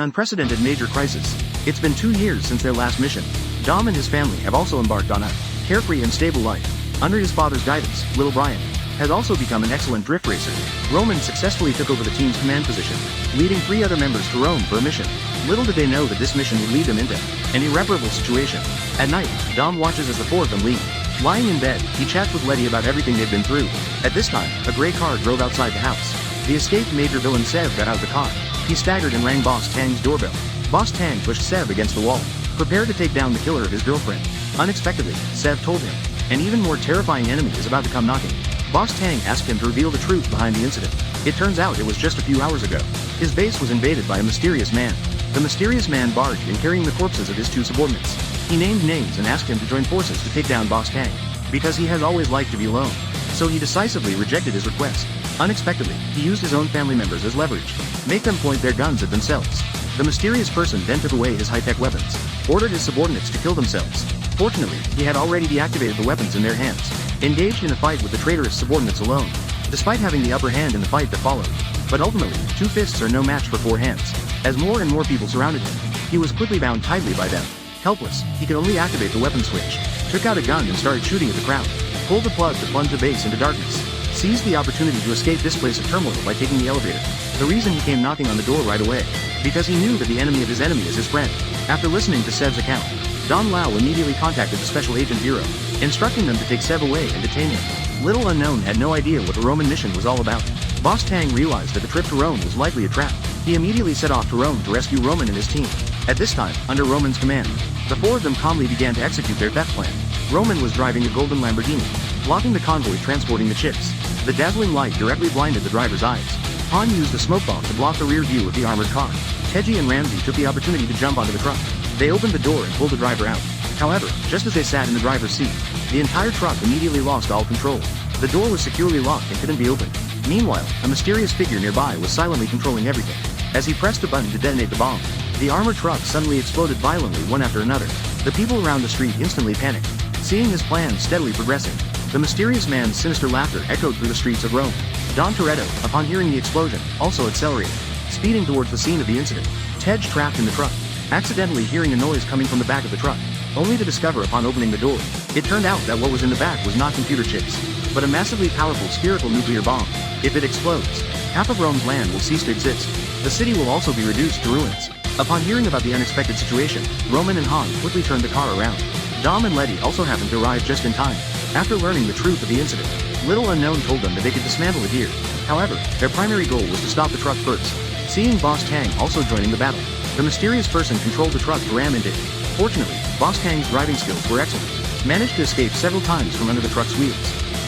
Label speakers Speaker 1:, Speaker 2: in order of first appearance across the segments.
Speaker 1: Unprecedented major crisis. It's been 2 years since their last mission. Dom and his family have also embarked on a carefree and stable life. Under his father's guidance, little Brian has also become an excellent drift racer. Roman successfully took over the team's command position, leading 3 other members to Rome for a mission. Little did they know that this mission would lead them into an irreparable situation. At night, Dom watches as the 4 of them leave. Lying in bed, he chats with Letty about everything they've been through. At this time, a gray car drove outside the house. The escaped major villain Sev got out of the car. He staggered and rang Boss Tang's doorbell. Boss Tang pushed Sev against the wall, prepared to take down the killer of his girlfriend. Unexpectedly, Sev told him an even more terrifying enemy is about to come knocking. Boss Tang asked him to reveal the truth behind the incident. It turns out it was just a few hours ago. His base was invaded by a mysterious man. The mysterious man barged in carrying the corpses of his 2 subordinates. He named names and asked him to join forces to take down Boss Tang, because he has always liked to be alone. So he decisively rejected his request. Unexpectedly, he used his own family members as leverage, make them point their guns at themselves. The mysterious person then took away his high-tech weapons, ordered his subordinates to kill themselves. Fortunately, he had already deactivated the weapons in their hands, engaged in a fight with the traitorous subordinates alone, despite having the upper hand in the fight that followed. But ultimately, 2 fists are no match for 4 hands. As more and more people surrounded him, he was quickly bound tightly by them. Helpless, he could only activate the weapon switch, took out a gun and started shooting at the crowd, pulled the plug to plunge the base into darkness, seized the opportunity to escape this place of turmoil by taking the elevator. The reason he came knocking on the door right away, because he knew that the enemy of his enemy is his friend. After listening to Sev's account, Don Lau immediately contacted the Special Agent Bureau, instructing them to take Sev away and detain him. Little Unknown had no idea what the Roman mission was all about. Boss Tang realized that the trip to Rome was likely a trap. He immediately set off to Rome to rescue Roman and his team. At this time, under Roman's command, the 4 of them calmly began to execute their theft plan. Roman was driving a golden Lamborghini, blocking the convoy transporting the chips. The dazzling light directly blinded the driver's eyes. Han used a smoke bomb to block the rear view of the armored car. Teji and Ramsey took the opportunity to jump onto the truck. They opened the door and pulled the driver out. However, just as they sat in the driver's seat, the entire truck immediately lost all control. The door was securely locked and couldn't be opened. Meanwhile, a mysterious figure nearby was silently controlling everything. As he pressed a button to detonate the bomb, the armored truck suddenly exploded violently one after another. The people around the street instantly panicked, seeing his plan steadily progressing. The mysterious man's sinister laughter echoed through the streets of Rome. Don Toretto, upon hearing the explosion, also accelerated, speeding towards the scene of the incident. Tej, trapped in the truck, accidentally hearing a noise coming from the back of the truck, only to discover upon opening the door, it turned out that what was in the back was not computer chips, but a massively powerful spherical nuclear bomb. If it explodes, half of Rome's land will cease to exist. The city will also be reduced to ruins. Upon hearing about the unexpected situation, Roman and Han quickly turned the car around. Dom and Letty also happened to arrive just in time. After learning the truth of the incident, Little Unknown told them that they could dismantle it here. However, their primary goal was to stop the truck first. Seeing Boss Tang also joining the battle, the mysterious person controlled the truck to ram into it. Fortunately, Boss Tang's driving skills were excellent, managed to escape several times from under the truck's wheels.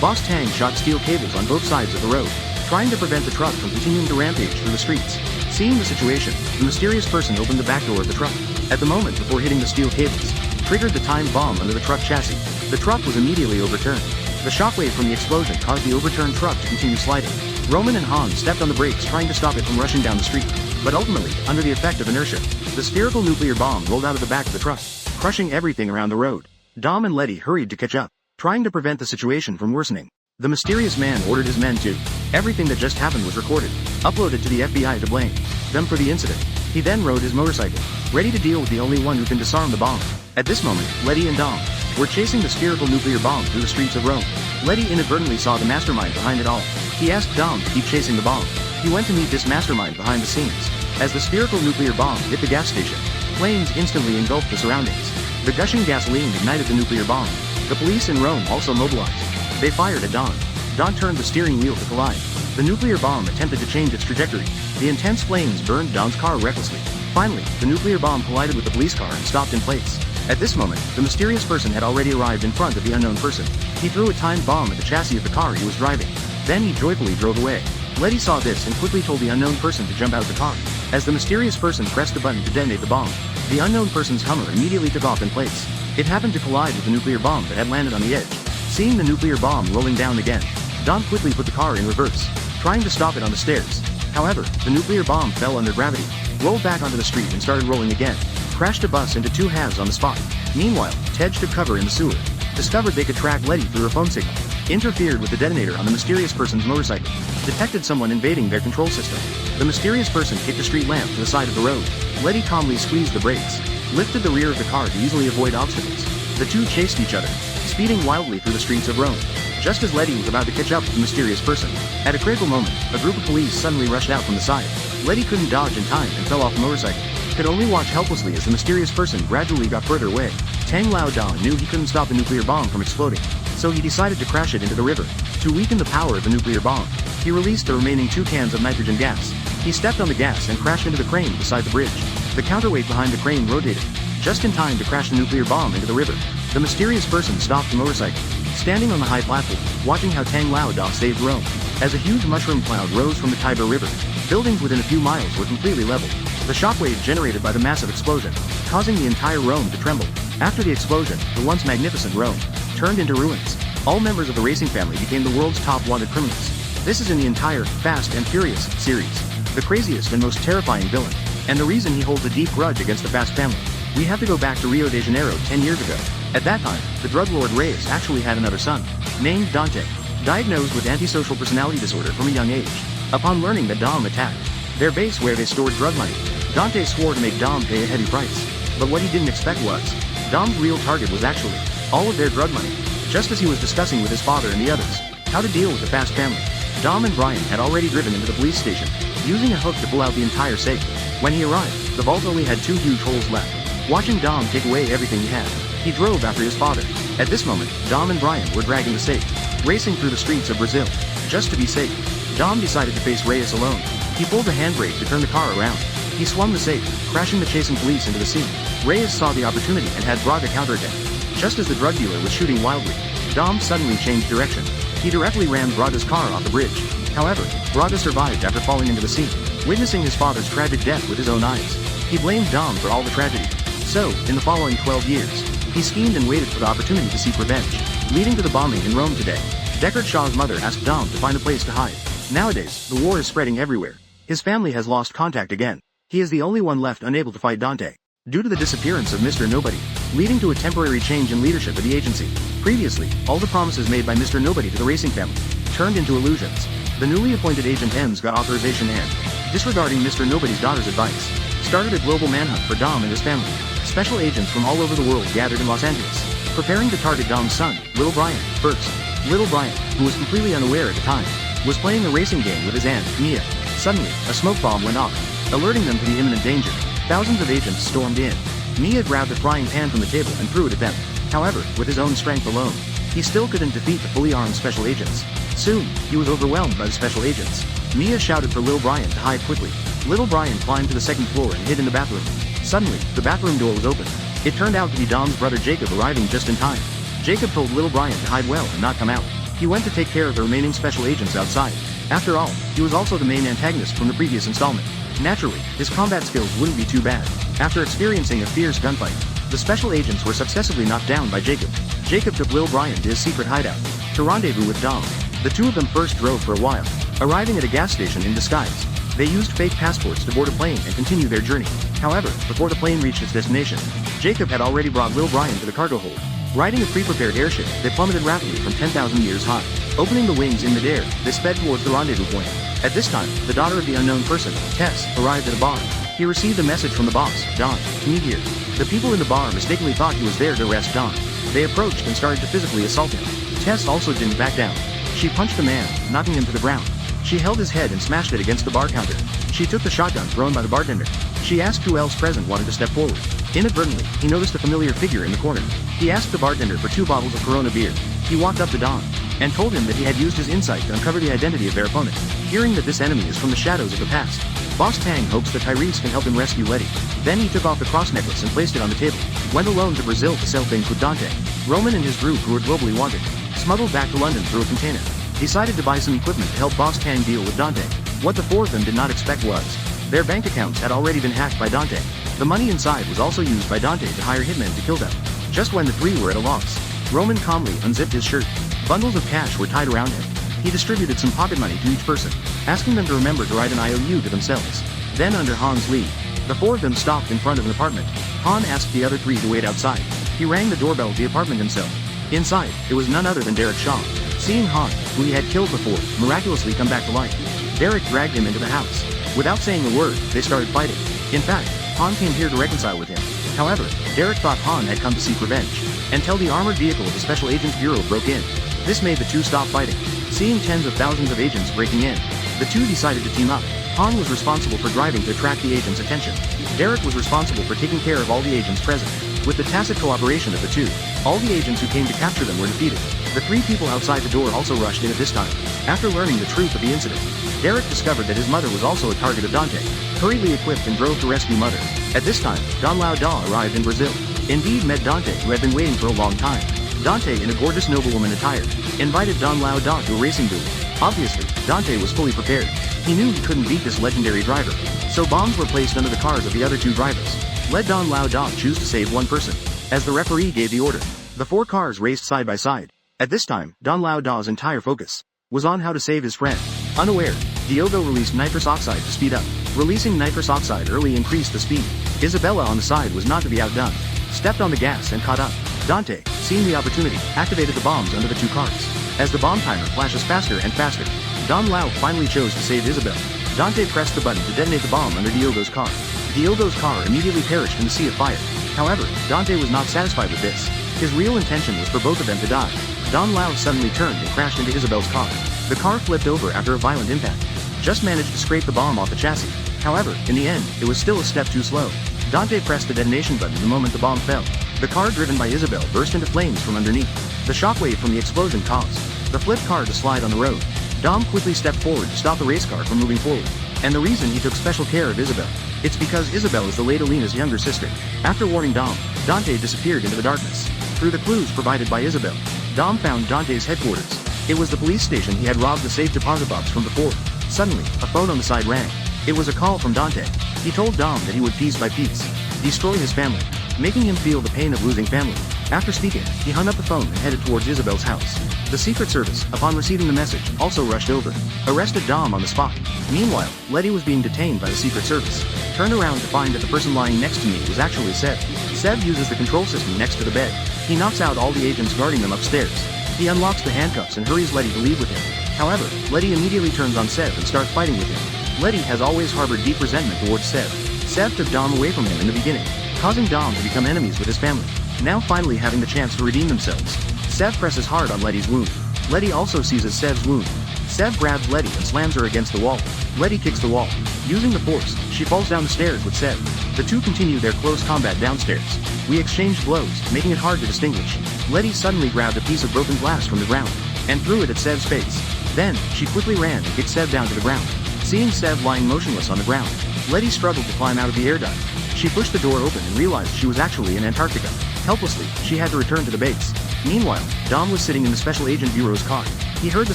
Speaker 1: Boss Tang shot steel cables on both sides of the road, trying to prevent the truck from continuing to rampage through the streets. Seeing the situation, the mysterious person opened the back door of the truck. At the moment before hitting the steel cables, triggered the timed bomb under the truck chassis. The truck was immediately overturned. The shockwave from the explosion caused the overturned truck to continue sliding. Roman and Han stepped on the brakes trying to stop it from rushing down the street, but ultimately, under the effect of inertia, the spherical nuclear bomb rolled out of the back of the truck, crushing everything around the road. Dom and Letty hurried to catch up, trying to prevent the situation from worsening. The mysterious man ordered his men to. Everything that just happened was recorded, uploaded to the FBI to blame them for the incident. He then rode his motorcycle, ready to deal with the only one who can disarm the bomb. At this moment, Letty and Dom were chasing the spherical nuclear bomb through the streets of Rome. Letty inadvertently saw the mastermind behind it all. He asked Dom to keep chasing the bomb. He went to meet this mastermind behind the scenes. As the spherical nuclear bomb hit the gas station, flames instantly engulfed the surroundings. The gushing gasoline ignited the nuclear bomb. The police in Rome also mobilized. They fired at Don. Don turned the steering wheel to collide. The nuclear bomb attempted to change its trajectory. The intense flames burned Don's car recklessly. Finally, the nuclear bomb collided with the police car and stopped in place. At this moment, the mysterious person had already arrived in front of the unknown person. He threw a timed bomb at the chassis of the car he was driving. Then he joyfully drove away. Letty saw this and quickly told the unknown person to jump out of the car. As the mysterious person pressed the button to detonate the bomb, the unknown person's Hummer immediately took off in place. It happened to collide with the nuclear bomb that had landed on the edge. Seeing the nuclear bomb rolling down again, Don quickly put the car in reverse, trying to stop it on the stairs. However, the nuclear bomb fell under gravity, rolled back onto the street and started rolling again, crashed a bus into 2 halves on the spot. Meanwhile, Tej took cover in the sewer, discovered they could track Letty through her phone signal, interfered with the detonator on the mysterious person's motorcycle. detected someone invading their control system. The mysterious person kicked a street lamp to the side of the road. Letty calmly squeezed the brakes, lifted the rear of the car to easily avoid obstacles. The two chased each other, speeding wildly through the streets of Rome. Just as Letty was about to catch up with the mysterious person, at a critical moment, a group of police suddenly rushed out from the side. Letty couldn't dodge in time and fell off the motorcycle. Could only watch helplessly as the mysterious person gradually got further away. Tang Lao Dong knew he couldn't stop the nuclear bomb from exploding, so he decided to crash it into the river. To weaken the power of the nuclear bomb, he released the remaining 2 cans of nitrogen gas. He stepped on the gas and crashed into the crane beside the bridge. The counterweight behind the crane rotated, just in time to crash the nuclear bomb into the river. The mysterious person stopped the motorcycle, standing on the high platform, watching how Tang Lao Da saved Rome. As a huge mushroom cloud rose from the Tiber River, buildings within a few miles were completely leveled. The shockwave generated by the massive explosion, causing the entire Rome to tremble. After the explosion, the once magnificent Rome turned into ruins. All members of the racing family became the world's top wanted criminals. This is in the entire Fast and Furious series. The craziest and most terrifying villain, and the reason he holds a deep grudge against the Fast family. We have to go back to Rio de Janeiro 10 years ago. At that time, the drug lord Reyes actually had another son, named Dante, diagnosed with antisocial personality disorder from a young age. Upon learning that Dom attacked their base where they stored drug money, Dante swore to make Dom pay a heavy price. But what he didn't expect was, Dom's real target was actually all of their drug money. Just as he was discussing with his father and the others how to deal with the Fast family, Dom and Brian had already driven into the police station, using a hook to pull out the entire safe. When he arrived, the vault only had 2 huge holes left. Watching Dom take away everything he had, he drove after his father. At this moment, Dom and Brian were dragging the safe, racing through the streets of Brazil. Just to be safe, Dom decided to face Reyes alone. He pulled the handbrake to turn the car around. He swung the safe, crashing the chasing police into the scene. Reyes saw the opportunity and had Braga counterattack. Just as the drug dealer was shooting wildly, Dom suddenly changed direction. He directly rammed Braga's car off the bridge. However, Braga survived after falling into the sea, witnessing his father's tragic death with his own eyes. He blamed Dom for all the tragedy. So, in the following 12 years, he schemed and waited for the opportunity to seek revenge, leading to the bombing in Rome today. Deckard Shaw's mother asked Dom to find a place to hide. Nowadays, the war is spreading everywhere. His family has lost contact again. He is the only one left unable to fight Dante, due to the disappearance of Mr. Nobody, leading to a temporary change in leadership of the agency. Previously, all the promises made by Mr. Nobody to the racing family turned into illusions. The newly appointed Agent M's got authorization and, disregarding Mr. Nobody's daughter's advice, started a global manhunt for Dom and his family. Special agents from all over the world gathered in Los Angeles, preparing to target Dom's son, Little Brian. First, Little Brian, who was completely unaware at the time, was playing a racing game with his aunt, Mia. Suddenly, a smoke bomb went off, alerting them to the imminent danger. Thousands of agents stormed in. Mia grabbed a frying pan from the table and threw it at them. However, with his own strength alone, he still couldn't defeat the fully armed special agents. Soon, he was overwhelmed by the special agents. Mia shouted for Little Brian to hide quickly. Little Brian climbed to the 2nd floor and hid in the bathroom. Suddenly, the bathroom door was opened. It turned out to be Dom's brother Jacob arriving just in time. Jacob told Little Brian to hide well and not come out. He went to take care of the remaining special agents outside. After all, he was also the main antagonist from the previous installment. Naturally, his combat skills wouldn't be too bad. After experiencing a fierce gunfight, the special agents were successfully knocked down by Jacob. Jacob took Little Brian to his secret hideout, to rendezvous with Dom. The two of them first drove for a while, arriving at a gas station in disguise. They used fake passports to board a plane and continue their journey. However, before the plane reached its destination, Jacob had already brought Little Brian to the cargo hold. Riding a pre-prepared airship, they plummeted rapidly from 10,000 meters high. Opening the wings in midair, they sped towards the rendezvous point. At this time, the daughter of the unknown person, Tess, arrived at a bar. He received a message from the boss, Don, to meet here. The people in the bar mistakenly thought he was there to arrest Don. They approached and started to physically assault him. Tess also didn't back down. She punched the man, knocking him to the ground. She held his head and smashed it against the bar counter. She took the shotgun thrown by the bartender. She asked who else present wanted to step forward. Inadvertently, he noticed a familiar figure in the corner. He asked the bartender for 2 bottles of Corona beer. He walked up to Don and told him that he had used his insight to uncover the identity of their opponent. Hearing that this enemy is from the shadows of the past, Boss Tang hopes that Tyrese can help him rescue Letty. Then he took off the cross necklace and placed it on the table. Went alone to Brazil to sell things with Dante. Roman and his group, who were globally wanted, smuggled back to London through a container. Decided to buy some equipment to help Boss Tang deal with Dante. What the 4 of them did not expect was, their bank accounts had already been hacked by Dante. The money inside was also used by Dante to hire hitmen to kill them. Just when the 3 were at a loss, Roman calmly unzipped his shirt. Bundles of cash were tied around him. He distributed some pocket money to each person, asking them to remember to write an IOU to themselves. Then under Han's lead, the 4 of them stopped in front of an apartment. Han asked the other 3 to wait outside. He rang the doorbell of the apartment himself. Inside, it was none other than Derek Shaw. Seeing Han, who he had killed before, miraculously come back to life, Derek dragged him into the house. Without saying a word, they started fighting. In fact, Han came here to reconcile with him. However, Derek thought Han had come to seek revenge, until the armored vehicle of the Special Agents Bureau broke in. This made the two stop fighting. Seeing tens of thousands of agents breaking in, the two decided to team up. Han was responsible for driving to attract the agents' attention. Derek was responsible for taking care of all the agents present. With the tacit cooperation of the two, all the agents who came to capture them were defeated. The three people outside the door also rushed in at this time. After learning the truth of the incident, Derek discovered that his mother was also a target of Dante, hurriedly equipped and drove to rescue mother. At this time, Don Lao Da arrived in Brazil. Indeed met Dante, who had been waiting for a long time. Dante, in a gorgeous noblewoman attire, invited Don Lao Da to a racing duel. Obviously, Dante was fully prepared. He knew he couldn't beat this legendary driver, so bombs were placed under the cars of the other two drivers. Let Don Lao Da choose to save one person. As the referee gave the order, the four cars raced side by side. At this time, Don Lao Da's entire focus was on how to save his friend. Unaware, Diogo released nitrous oxide to speed up. Releasing nitrous oxide early increased the speed. Isabella on the side was not to be outdone. Stepped on the gas and caught up. Dante, seeing the opportunity, activated the bombs under the two cars. As the bomb timer flashes faster and faster, Don Lao finally chose to save Isabel. Dante pressed the button to detonate the bomb under Diogo's car. Diogo's car immediately perished in the sea of fire. However, Dante was not satisfied with this. His real intention was for both of them to die. Don Lao suddenly turned and crashed into Isabel's car. The car flipped over after a violent impact. Just managed to scrape the bomb off the chassis. However, in the end, it was still a step too slow. Dante pressed the detonation button the moment the bomb fell. The car driven by Isabel burst into flames from underneath. The shockwave from the explosion caused the flipped car to slide on the road. Dom quickly stepped forward to stop the race car from moving forward. And the reason he took special care of Isabel, it's because Isabel is the late Alina's younger sister. After warning Dom, Dante disappeared into the darkness. Through the clues provided by Isabel, Dom found Dante's headquarters. It was the police station he had robbed the safe deposit box from before. Suddenly, a phone on the side rang. It was a call from Dante. He told Dom that he would piece by piece destroy his family, making him feel the pain of losing family. After speaking, he hung up the phone and headed towards Isabel's house. The Secret Service, upon receiving the message, also rushed over, arrested Dom on the spot. Meanwhile, Letty was being detained by the Secret Service. Turned around to find that the person lying next to me was actually Seb. Seb uses the control system next to the bed. He knocks out all the agents guarding them upstairs. He unlocks the handcuffs and hurries Letty to leave with him. However, Letty immediately turns on Seb and starts fighting with him. Letty has always harbored deep resentment towards Seb. Seb took Dom away from him in the beginning, causing Dom to become enemies with his family. Now finally having the chance to redeem themselves, Seb presses hard on Letty's wound. Letty also seizes Seb's wound. Seb grabs Letty and slams her against the wall. Letty kicks the wall. Using the force, she falls down the stairs with Seb. The two continue their close combat downstairs. We exchange blows, making it hard to distinguish. Letty suddenly grabbed a piece of broken glass from the ground, and threw it at Seb's face. Then, she quickly ran and kicked Seb down to the ground. Seeing Seb lying motionless on the ground, Letty struggled to climb out of the air duct. She pushed the door open and realized she was actually in Antarctica. Helplessly, she had to return to the base. Meanwhile, Dom was sitting in the Special Agent Bureau's car. He heard the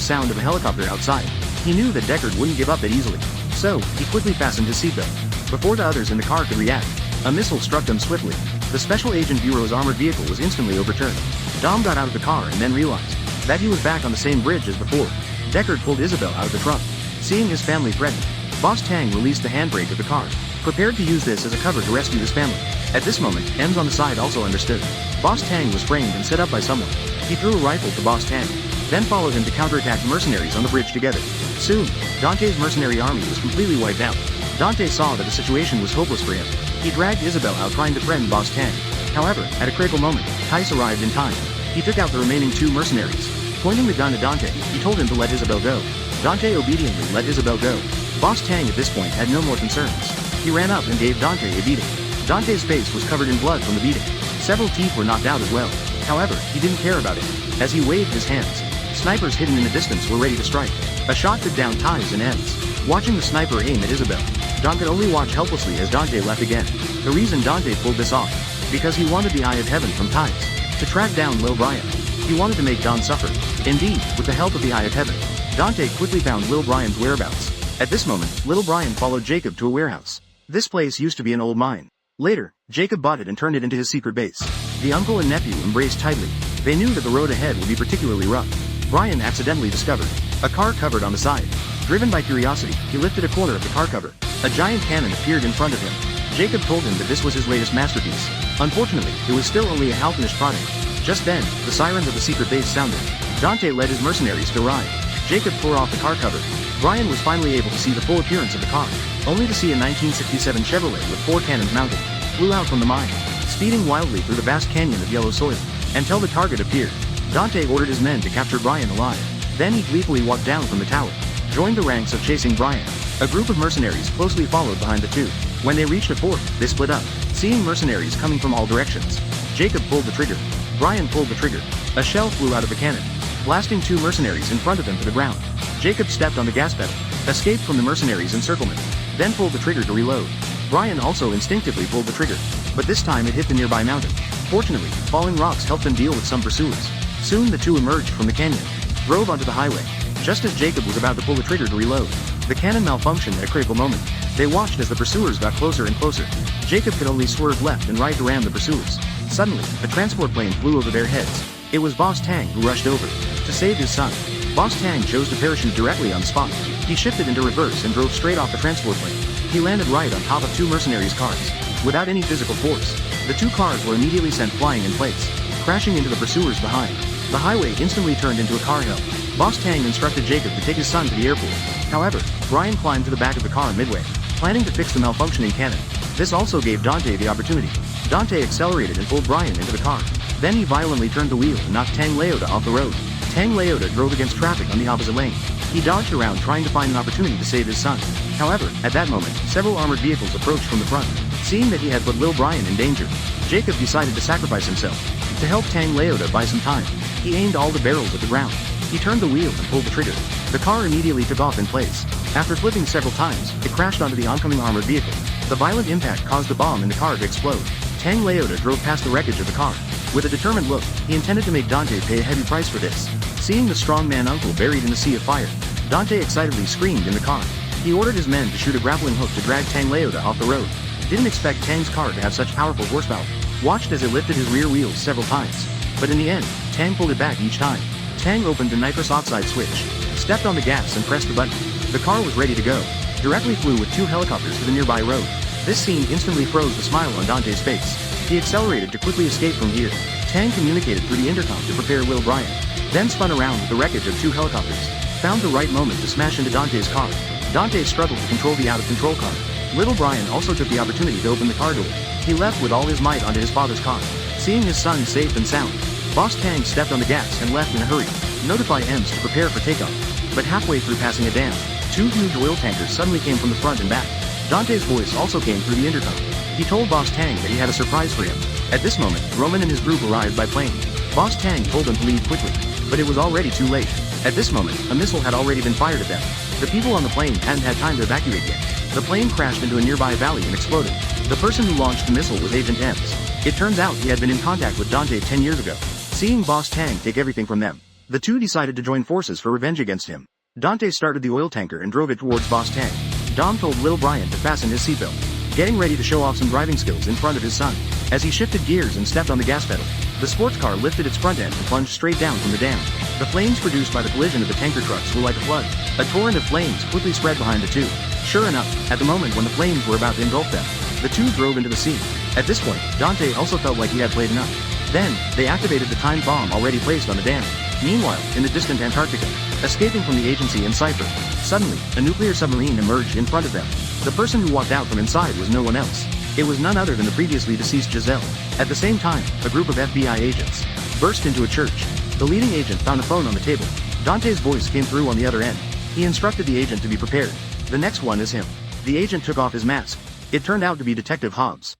Speaker 1: sound of a helicopter outside. He knew that Deckard wouldn't give up that easily. So, he quickly fastened his seatbelt. Before the others in the car could react, a missile struck them swiftly. The Special Agent Bureau's armored vehicle was instantly overturned. Dom got out of the car and then realized that he was back on the same bridge as before. Deckard pulled Isabel out of the trunk. Seeing his family threatened, Boss Tang released the handbrake of the car, prepared to use this as a cover to rescue his family. At this moment, Ems on the side also understood. Boss Tang was framed and set up by someone. He threw a rifle to Boss Tang, then followed him to counterattack the mercenaries on the bridge together. Soon, Dante's mercenary army was completely wiped out. Dante saw that the situation was hopeless for him. He dragged Isabel out trying to threaten Boss Tang. However, at a critical moment, Tice arrived in time. He took out the remaining two mercenaries. Pointing the gun at Dante, he told him to let Isabel go. Dante obediently let Isabel go. Boss Tang at this point had no more concerns. He ran up and gave Dante a beating. Dante's face was covered in blood from the beating. Several teeth were knocked out as well. However, he didn't care about it. As he waved his hands, snipers hidden in the distance were ready to strike. A shot took down Tice and Ems. Watching the sniper aim at Isabel, Don could only watch helplessly as Dante left again. The reason Dante pulled this off, because he wanted the Eye of Heaven from Tice to track down Lil Brian. He wanted to make Don suffer. Indeed, with the help of the Eye of Heaven, Dante quickly found Lil Brian's whereabouts. At this moment, Lil Brian followed Jacob to a warehouse. This place used to be an old mine. Later, Jacob bought it and turned it into his secret base. The uncle and nephew embraced tightly. They knew that the road ahead would be particularly rough. Brian accidentally discovered a car covered on the side. Driven by curiosity, he lifted a corner of the car cover. A giant cannon appeared in front of him. Jacob told him that this was his latest masterpiece. Unfortunately, it was still only a half-finished product. Just then, the sirens of the secret base sounded. Dante led his mercenaries to ride. Jacob tore off the car cover. Brian was finally able to see the full appearance of the car, only to see a 1967 Chevrolet with 4 cannons mounted, flew out from the mine, speeding wildly through the vast canyon of yellow soil, until the target appeared. Dante ordered his men to capture Brian alive. Then he gleefully walked down from the tower, joined the ranks of chasing Brian. A group of mercenaries closely followed behind the two. When they reached a fort, they split up, seeing mercenaries coming from all directions. Jacob pulled the trigger. Brian pulled the trigger. A shell flew out of the cannon, blasting 2 mercenaries in front of them to the ground. Jacob stepped on the gas pedal, escaped from the mercenaries' encirclement, then pulled the trigger to reload. Brian also instinctively pulled the trigger, but this time it hit the nearby mountain. Fortunately, falling rocks helped them deal with some pursuers. Soon the two emerged from the canyon, drove onto the highway. Just as Jacob was about to pull the trigger to reload, the cannon malfunctioned at a critical moment. They watched as the pursuers got closer and closer. Jacob could only swerve left and right to ram the pursuers. Suddenly, a transport plane flew over their heads. It was Boss Tang who rushed over to save his son. Boss Tang chose to parachute directly on the spot. He shifted into reverse and drove straight off the transport plane. He landed right on top of 2 mercenaries' cars. Without any physical force, the 2 cars were immediately sent flying in place, crashing into the pursuers behind. The highway instantly turned into a car hill. Boss Tang instructed Jacob to take his son to the airport. However, Brian climbed to the back of the car midway, planning to fix the malfunctioning cannon. This also gave Dante the opportunity. Dante accelerated and pulled Brian into the car. Then he violently turned the wheel and knocked Tang Leota off the road. Tang Leota drove against traffic on the opposite lane. He dodged around trying to find an opportunity to save his son. However, at that moment, several armored vehicles approached from the front. Seeing that he had put Lil Brian in danger, Jacob decided to sacrifice himself. To help Tang Leota buy some time, he aimed all the barrels at the ground. He turned the wheel and pulled the trigger. The car immediately took off in place. After flipping several times, it crashed onto the oncoming armored vehicle. The violent impact caused the bomb in the car to explode. Tang Leota drove past the wreckage of the car. With a determined look, he intended to make Dante pay a heavy price for this. Seeing the strongman uncle buried in the sea of fire, Dante excitedly screamed in the car. He ordered his men to shoot a grappling hook to drag Tang Leota off the road. Didn't expect Tang's car to have such powerful horsepower. Watched as it lifted his rear wheels several times. But in the end, Tang pulled it back each time. Tang opened the nitrous oxide switch, stepped on the gas and pressed the button. The car was ready to go. Directly flew with 2 helicopters to the nearby road. This scene instantly froze the smile on Dante's face. He accelerated to quickly escape from here. Tang communicated through the intercom to prepare Lil Brian, then spun around with the wreckage of 2 helicopters. Found the right moment to smash into Dante's car. Dante struggled to control the out-of-control car. Little Brian also took the opportunity to open the car door. He leapt with all his might onto his father's car. Seeing his son safe and sound, Boss Tang stepped on the gas and left in a hurry. Notify EMS to prepare for takeoff. But halfway through passing a dam, 2 huge oil tankers suddenly came from the front and back. Dante's voice also came through the intercom. He told Boss Tang that he had a surprise for him. At this moment, Roman and his group arrived by plane. Boss Tang told them to leave quickly, but it was already too late. At this moment, a missile had already been fired at them. The people on the plane hadn't had time to evacuate yet. The plane crashed into a nearby valley and exploded. The person who launched the missile was Agent Ems. It turns out he had been in contact with Dante 10 years ago. Seeing Boss Tang take everything from them, the two decided to join forces for revenge against him. Dante started the oil tanker and drove it towards Boss Tang. Dom told Lil Brian to fasten his seatbelt, getting ready to show off some driving skills in front of his son. As he shifted gears and stepped on the gas pedal, the sports car lifted its front end and plunged straight down from the dam. The flames produced by the collision of the tanker trucks were like a flood. A torrent of flames quickly spread behind the two. Sure enough, at the moment when the flames were about to engulf them, the two drove into the sea. At this point, Dante also felt like he had played enough. Then, they activated the timed bomb already placed on the dam. Meanwhile, in the distant Antarctica, escaping from the agency in Cypher, suddenly, a nuclear submarine emerged in front of them. The person who walked out from inside was no one else. It was none other than the previously deceased Giselle. At the same time, a group of FBI agents burst into a church. The leading agent found a phone on the table. Dante's voice came through on the other end. He instructed the agent to be prepared. The next one is him. The agent took off his mask. It turned out to be Detective Hobbs.